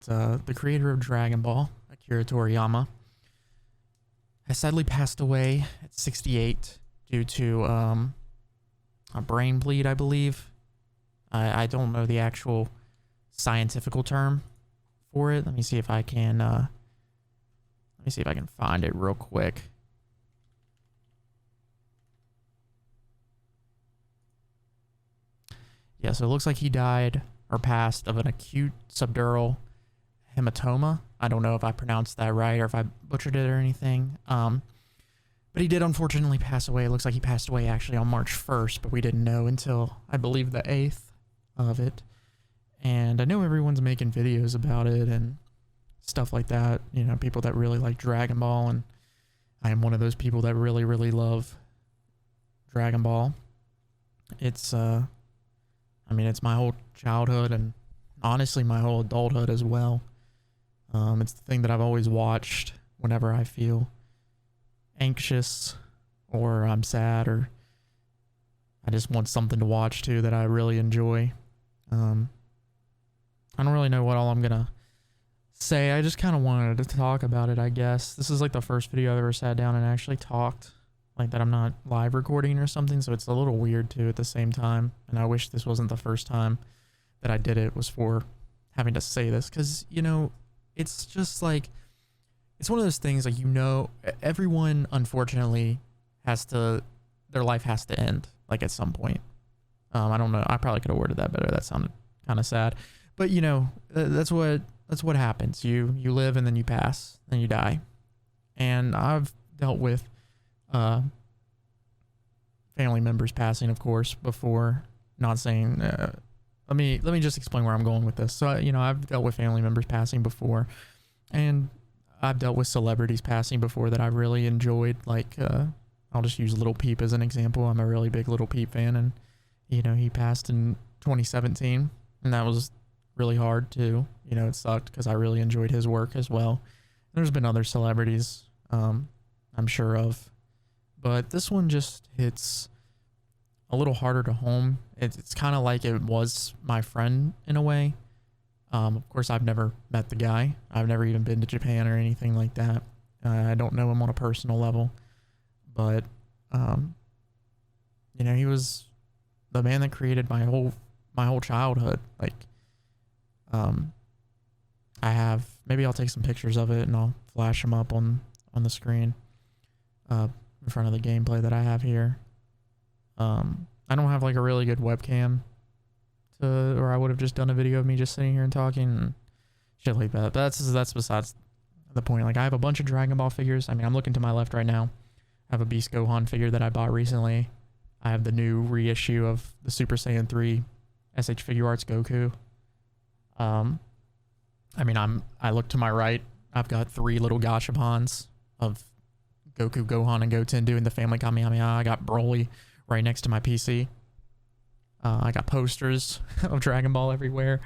The creator of Dragon Ball, Akira Toriyama, has sadly passed away at 68 due to a brain bleed, I believe. I don't know the actual scientific term for it. Let me see if I can find it real quick. Yeah, so it looks like he died or passed of an acute subdural hematoma. I don't know if I pronounced that right or if I butchered it or anything. But he did unfortunately pass away. It looks like he passed away actually on March 1st, but we didn't know until, I believe, the 8th of it. And I know everyone's making videos about it and stuff like that. You know, people that really like Dragon Ball, and I am one of those people that really, really love Dragon Ball. It's, it's my whole childhood and honestly my whole adulthood as well. It's the thing that I've always watched whenever I feel anxious or I'm sad or I just want something to watch too that I really enjoy. I don't really know what all I'm gonna say. I just kind of wanted to talk about it, I guess. This is like the first video I've ever sat down and actually talked, like that I'm not live recording or something, so it's a little weird too at the same time. And I wish this wasn't the first time that I did it was for having to say this, because, you know, it's just like, it's one of those things like, you know, everyone unfortunately their life has to end like at some point. I don't know, I probably could have worded that better. That sounded kind of sad, but you know, that's what happens. You live and then you pass, then you die. And I've dealt with family members passing, of course, before. Not saying let me just explain where I'm going with this. So, you know, I've dealt with family members passing before, and I've dealt with celebrities passing before that I really enjoyed. Like, I'll just use Lil Peep as an example. I'm a really big Lil Peep fan, and, you know, he passed in 2017, and that was really hard too. You know, it sucked because I really enjoyed his work as well. There's been other celebrities I'm sure of, but this one just hits a little harder to home. It's kind of like it was my friend in a way. Of course, I've never met the guy. I've never even been to Japan or anything like that. I don't know him on a personal level, but you know, he was the man that created my whole childhood. Like, maybe I'll take some pictures of it and I'll flash them up on the screen in front of the gameplay that I have here. I don't have like a really good webcam or I would have just done a video of me just sitting here and talking and shit like that. But that's besides the point. Like, I have a bunch of Dragon Ball figures. I mean, I'm looking to my left right now. I have a Beast Gohan figure that I bought recently. I have the new reissue of the Super Saiyan 3 SH Figure Arts Goku. I look to my right. I've got 3 little gashapons of Goku, Gohan, and Goten doing the family Kamehameha. I got Broly right next to my PC. I got posters of Dragon Ball everywhere.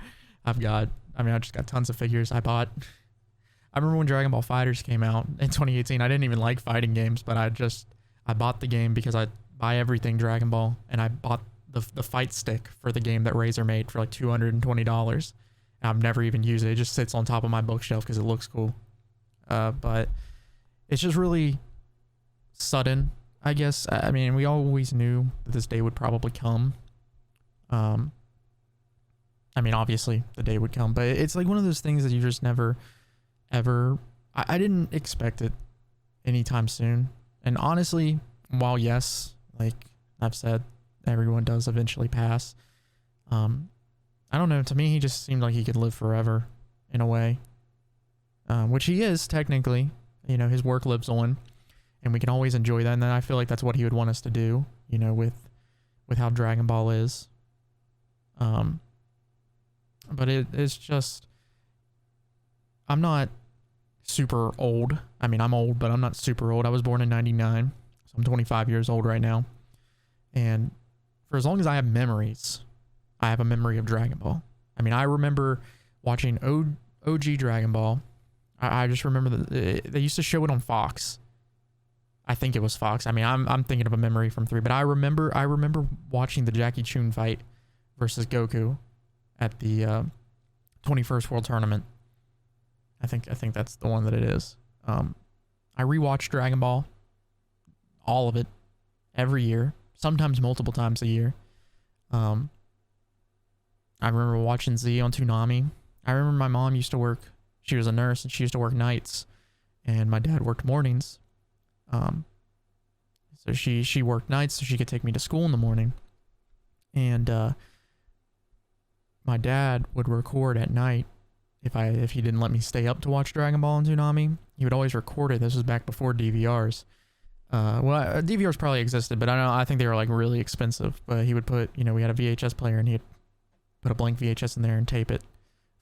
I just got tons of figures. I remember when Dragon Ball FighterZ came out in 2018. I didn't even like fighting games, but I bought the game because I buy everything Dragon Ball, and I bought the fight stick for the game that Razer made for like $220. I've never even used it. It just sits on top of my bookshelf because it looks cool. But it's just really sudden, I guess. I mean, we always knew that this day would probably come. Obviously the day would come, but it's like one of those things that you just never, ever, I didn't expect it anytime soon. And honestly, while yes, like I've said, everyone does eventually pass. I don't know. To me, he just seemed like he could live forever in a way, which he is technically. You know, his work lives on, and we can always enjoy that. And then I feel like that's what he would want us to do, you know, with how Dragon Ball is. But it's just, I'm not super old. I mean, I'm old, but I'm not super old. I was born in 99, so I'm 25 years old right now. And for as long as I have memories, I have a memory of Dragon Ball. I mean, I remember watching OG Dragon Ball. I just remember that they used to show it on Fox. I think it was Fox. I mean, I'm thinking of a memory from 3, but I remember watching the Jackie Chun fight versus Goku at the 21st World Tournament. I think that's the one that it is. I rewatch Dragon Ball, all of it, every year, sometimes multiple times a year. I remember watching Z on Toonami. I remember my mom used to work, she was a nurse and she used to work nights, and my dad worked mornings. So she worked nights so she could take me to school in the morning. And my dad would record at night if he didn't let me stay up to watch Dragon Ball on Toonami. He would always record it. This was back before DVRs. DVRs probably existed, but I think they were like really expensive. But he would put, we had a VHS player and he'd put a blank VHS in there and tape it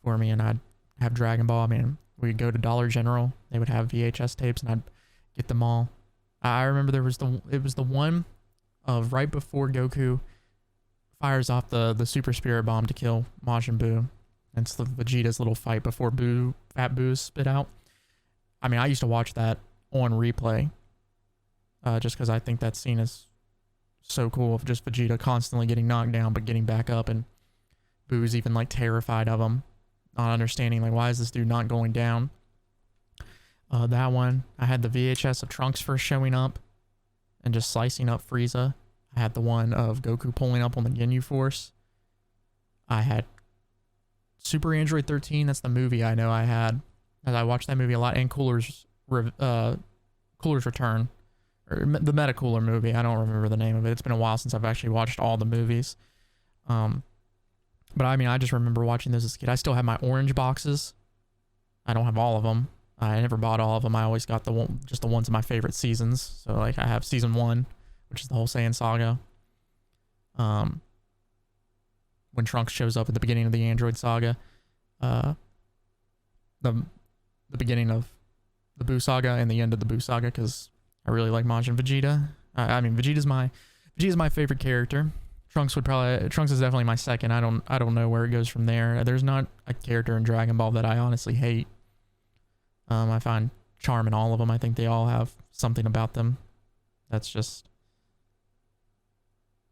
for me, and I'd have Dragon Ball. I mean, we'd go to Dollar General. They would have VHS tapes, and I'd get them all. I remember it was the one of right before Goku fires off the Super Spirit Bomb to kill Majin Buu. And it's Vegeta's little fight before Fat Buu is spit out. I mean, I used to watch that on replay, just because I think that scene is so cool, of just Vegeta constantly getting knocked down but getting back up, and Boo's even like terrified of him, not understanding like, why is this dude not going down. That one, I had the VHS of Trunks first showing up and just slicing up Frieza. I had the one of Goku pulling up on the Ginyu Force. I had Super Android 13. That's the movie I know I had, as I watched that movie a lot. And Cooler's Return, or the Metacooler movie. I don't remember the name of it. It's been a while since I've actually watched all the movies. But I mean, I just remember watching those as a kid. I still have my orange boxes. I don't have all of them. I never bought all of them. I always got just the ones of my favorite seasons. So like I have season 1, which is the whole Saiyan saga. When Trunks shows up at the beginning of the Android saga. The beginning of the Buu saga and the end of the Buu saga, because I really like Majin Vegeta. I mean, Vegeta's my favorite character. Trunks is definitely my second. I don't know where it goes from there. There's not a character in Dragon Ball that I honestly hate. I find charm in all of them. I think they all have something about them that's just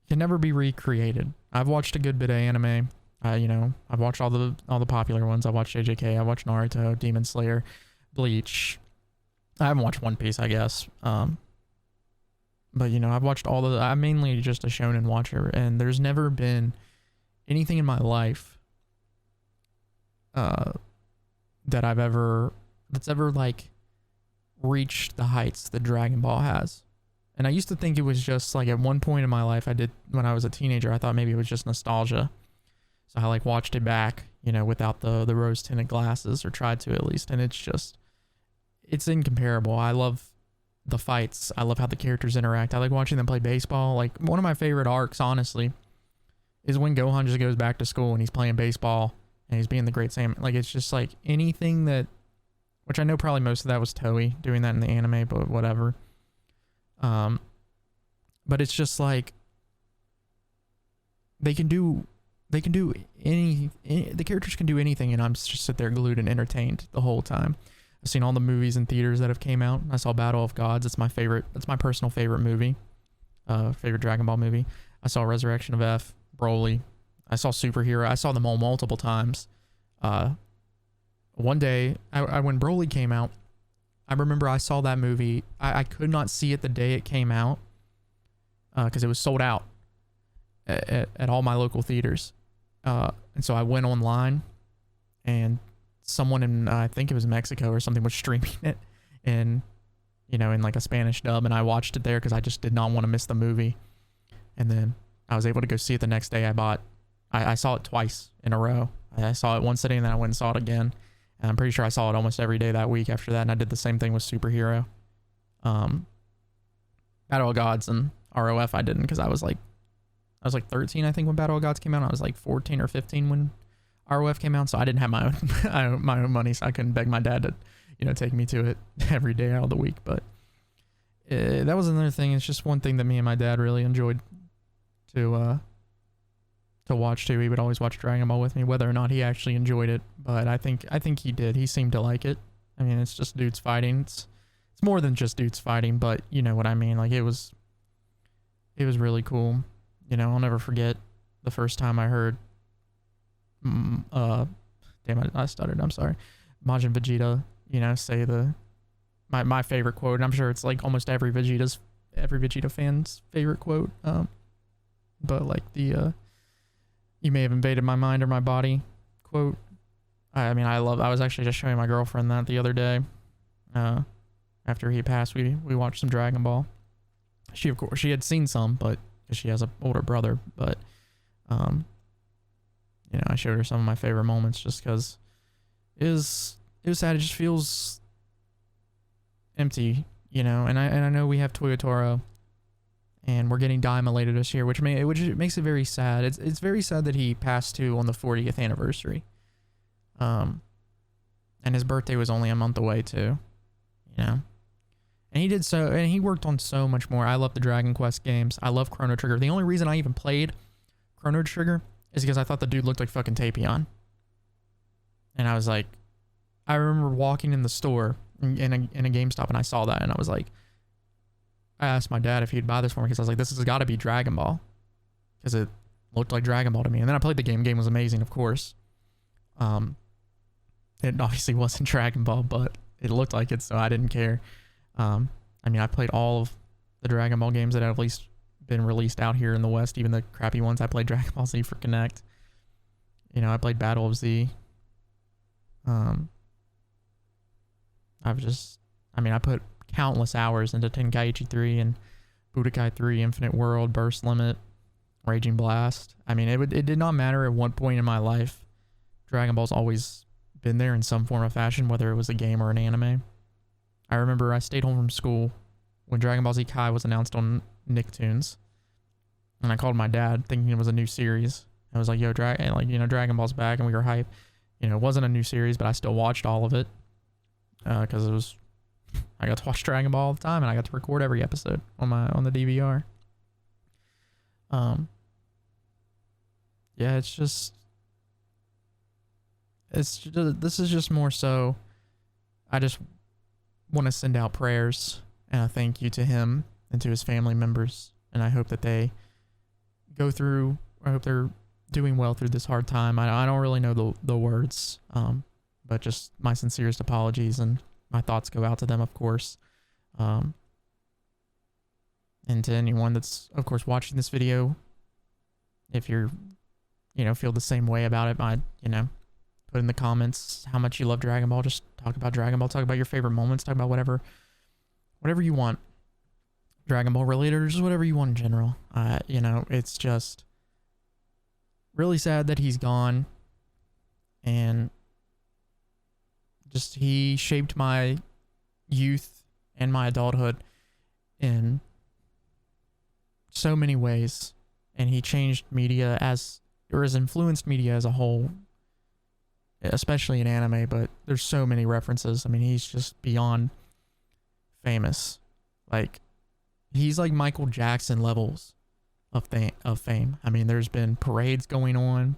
can never be recreated. I've watched a good bit of anime. I've watched all the popular ones. I watched JJK. I watched Naruto, Demon Slayer, Bleach. I haven't watched One Piece, I guess. But I've watched I'm mainly just a shonen watcher, and there's never been anything in my life that's ever like reached the heights that Dragon Ball has. And I used to think it was just like, at one point in my life, when I was a teenager, I thought maybe it was just nostalgia. So I like watched it back, without the rose tinted glasses, or tried to at least. And it's incomparable. I love the fights. I love how the characters interact. I like watching them play baseball. Like, one of my favorite arcs, honestly, is when Gohan just goes back to school and he's playing baseball and he's being the Great Saiyaman. Like, it's just like anything that, which I know probably most of that was Toei doing that in the anime, but whatever. But it's just like the characters can do anything, and I'm just sit there glued and entertained the whole time. I've seen all the movies in theaters that have came out. I saw Battle of Gods. It's my favorite. That's my personal favorite movie. Favorite Dragon Ball movie. I saw Resurrection of F, Broly. I saw Superhero. I saw them all multiple times. One day, when Broly came out, I remember I saw that movie. I could not see it the day it came out because it was sold out at all my local theaters. And so I went online, and someone in, I think it was Mexico or something, was streaming it in like a Spanish dub, and I watched it there because I just did not want to miss the movie. And then I was able to go see it the next day. I saw it twice in a row. I saw it one sitting, and then I went and saw it again. And I'm pretty sure I saw it almost every day that week after that, and I did the same thing with Superhero. Battle of Gods and ROF I didn't, because I was like 13, I think, when Battle of Gods came out. I was like 14 or 15 when ROF came out, so I didn't have my own money, so I couldn't beg my dad to take me to it every day out of the week. But that was another thing. It's just one thing that me and my dad really enjoyed to watch too. He would always watch Dragon Ball with me, whether or not he actually enjoyed it, but I think he did. He seemed to like it. I mean, it's just dudes fighting. It's more than just dudes fighting, but you know what I mean. Like, it was really cool. I'll never forget the first time I heard damn it, I stuttered, I'm sorry. Majin Vegeta, say my favorite quote, and I'm sure it's like almost every Vegeta fan's favorite quote. But like the "you may have invaded my mind or my body" quote. I was actually just showing my girlfriend that the other day. After he passed, we watched some Dragon Ball. Of course she had seen some, but because she has an older brother, but I showed her some of my favorite moments just because it was sad. It just feels empty, and I know we have Toyotaro, and we're getting Daima later this year, which makes it very sad. It's very sad that he passed too on the 40th anniversary. And his birthday was only a month away too, and he worked on so much more. I love the Dragon Quest games. I love Chrono Trigger. The only reason I even played Chrono Trigger is because I thought the dude looked like fucking Tapion. And I was like, I remember walking in the store in a GameStop, and I saw that, and I was like, I asked my dad if he'd buy this for me because I was like, this has got to be Dragon Ball, because it looked like Dragon Ball to me. And then I played the game. The game was amazing, of course. It obviously wasn't Dragon Ball, but it looked like it, so I didn't care. I played all of the Dragon Ball games that have at least been released out here in the West, even the crappy ones. I played Dragon Ball Z for Connect. I played Battle of Z. I put countless hours into Tenkaichi 3 and Budokai 3, Infinite World, Burst Limit, Raging Blast. It did not matter at one point in my life. Dragon Ball's always been there in some form or fashion, whether it was a game or an anime. I remember I stayed home from school when Dragon Ball Z Kai was announced on Nicktoons, and I called my dad thinking it was a new series. I was like, yo, Dragon Ball's back, and we were hyped. It wasn't a new series, but I still watched all of it because I got to watch Dragon Ball all the time, and I got to record every episode on the DVR. Yeah, this is just more so, I just want to send out prayers and a thank you to him and to his family members, and I hope that I hope they're doing well through this hard time. I don't really know the words, but just my sincerest apologies, and my thoughts go out to them, of course. And to anyone that's, of course, watching this video, if you're, feel the same way about it, put in the comments how much you love Dragon Ball. Just talk about Dragon Ball. Talk about your favorite moments. Talk about whatever you want. Dragon Ball related, or just whatever you want in general. It's just really sad that he's gone. And just he shaped my youth and my adulthood in so many ways. And he changed media has influenced media as a whole, especially in anime, but there's so many references. He's just beyond famous. Like, he's like Michael Jackson levels of fame. There's been parades going on.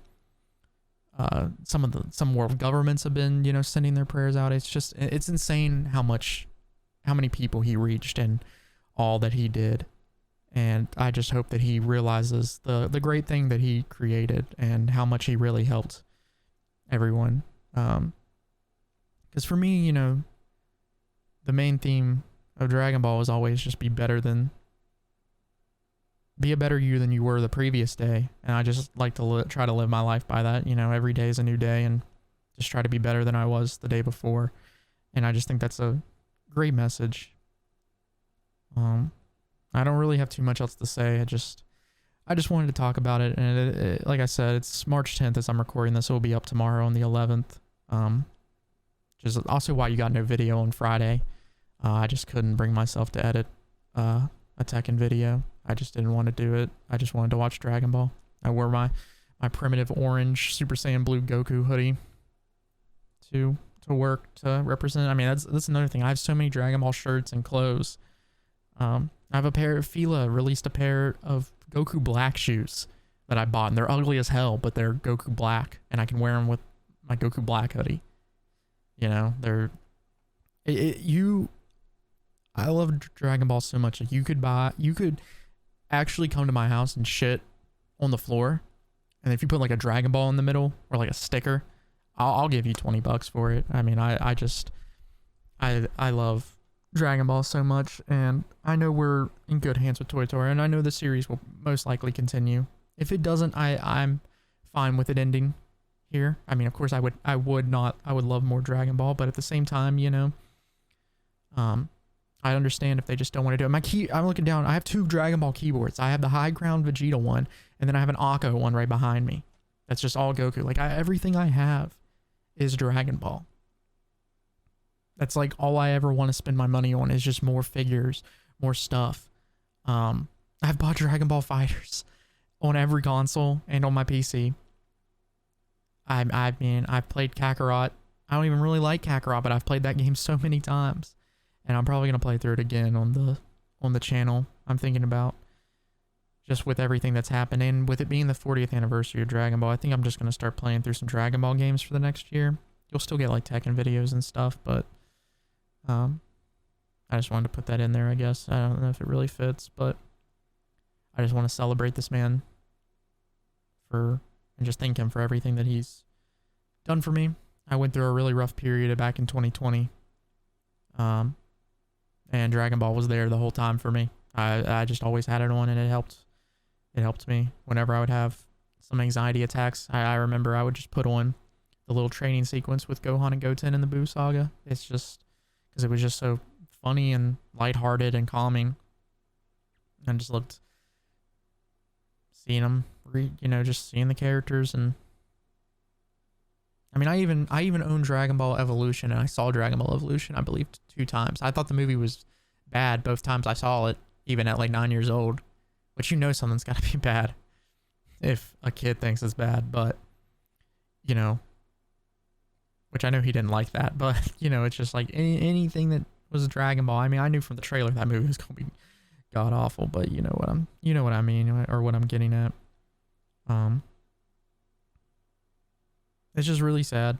Some world governments have been, sending their prayers out. It's insane how many people he reached and all that he did. And I just hope that he realizes the great thing that he created and how much he really helped everyone. Because for me, the main theme of Dragon Ball is always just be a better you than you were the previous day. And I just like to try to live my life by that. Every day is a new day, and just try to be better than I was the day before. And I just think that's a great message. I don't really have too much else to say. I just wanted to talk about it. And it, like I said, it's March 10th as I'm recording this. It will be up tomorrow on the 11th. Which is also why you got no video on Friday. I just couldn't bring myself to edit a Tekken video. I just didn't want to do it. I just wanted to watch Dragon Ball. I wore my primitive orange Super Saiyan Blue Goku hoodie to work to represent. That's another thing. I have so many Dragon Ball shirts and clothes. I have a pair of Fila released a pair of Goku black shoes that I bought, and they're ugly as hell, but they're Goku black, and I can wear them with my Goku black hoodie. I love Dragon Ball so much. Like, you could actually come to my house and shit on the floor, and if you put like a Dragon Ball in the middle or like a sticker, I'll give you $20 for it. I mean, I love Dragon Ball so much, and I know we're in good hands with Toy Story, and I know the series will most likely continue. If it doesn't, I'm fine with it ending here. I mean, of course, I would love more Dragon Ball, but at the same time, you know, I understand if they just don't want to do it. I'm looking down. I have 2 Dragon Ball keyboards. I have the high ground Vegeta one, and then I have an Akko one right behind me. That's just all Goku. Like, everything I have is Dragon Ball. That's like all I ever want to spend my money on is just more figures, more stuff. I've bought Dragon Ball Fighters on every console and on my PC. I mean, I've played Kakarot. I don't even really like Kakarot, but I've played that game so many times. And I'm probably going to play through it again on the channel. I'm thinking about just with everything that's happened. And with it being the 40th anniversary of Dragon Ball, I think I'm just going to start playing through some Dragon Ball games for the next year. You'll still get like Tekken videos and stuff, but I just wanted to put that in there, I guess. I don't know if it really fits, but I just want to celebrate this man and just thank him for everything that he's done for me. I went through a really rough period back in 2020. And Dragon Ball was there the whole time for me. I just always had it on, and it helped me whenever I would have some anxiety attacks. I remember I would just put on the little training sequence with Gohan and Goten in the Buu Saga. It's just because it was just so funny and lighthearted and calming. I just loved seeing them, just seeing the characters. And I mean, I even own Dragon Ball Evolution, and I saw Dragon Ball Evolution, I believe, 2 times. I thought the movie was bad both times I saw it, even at like 9 years old, which something's got to be bad if a kid thinks it's bad, but, which I know he didn't like that, but, it's just like anything that was a Dragon Ball. I mean, I knew from the trailer that movie was going to be god awful, but you know what I mean, or what I'm getting at. It's just really sad.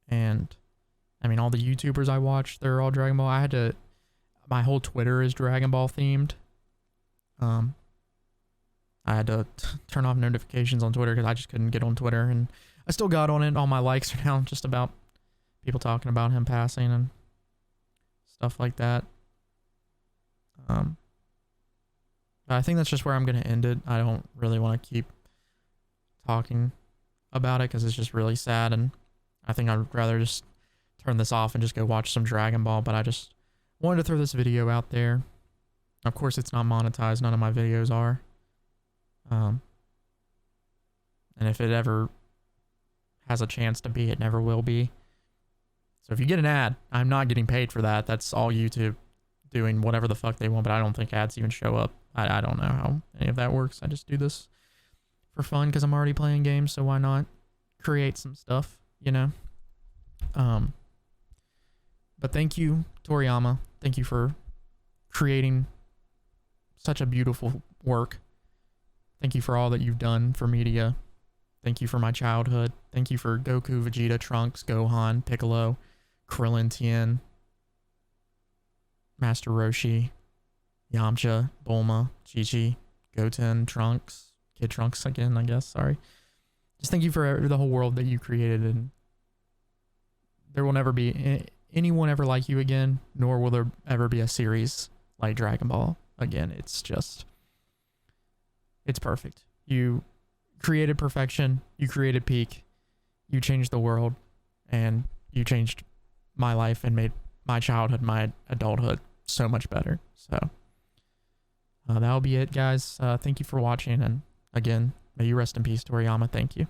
And I mean, all the YouTubers I watch, they're all Dragon Ball. My whole Twitter is Dragon Ball themed. I had to turn off notifications on Twitter because I just couldn't get on Twitter, and I still got on it. All my likes are now just about people talking about him passing and stuff like that. But I think that's just where I'm going to end it. I don't really want to keep talking about it because it's just really sad, and I think I'd rather just turn this off and just go watch some Dragon Ball. But I just wanted to throw this video out there. Of course, it's not monetized. None of my videos are. And if it ever has a chance to be, it never will be. So if you get an ad, I'm not getting paid for that. That's all YouTube doing whatever the fuck they want, but I don't think ads even show up. I don't know how any of that works. I just do this for fun because I'm already playing games, so why not create some stuff, But thank you, Toriyama. Thank you for creating such a beautiful work. Thank you for all that you've done for media. Thank you for my childhood. Thank you for Goku, Vegeta, Trunks, Gohan, Piccolo, Krillin, Tien, Master Roshi, Yamcha, Bulma, Chi-Chi, Goten, Trunks, Kid Trunks again, I guess, sorry. Just thank you for the whole world that you created, and there will never be anyone ever like you again, nor will there ever be a series like Dragon Ball again. It's perfect. You created perfection, you created peak, you changed the world, and you changed my life and made my childhood, my adulthood so much better. So that'll be it, guys. Thank you for watching, and again, may you rest in peace, Toriyama. Thank you.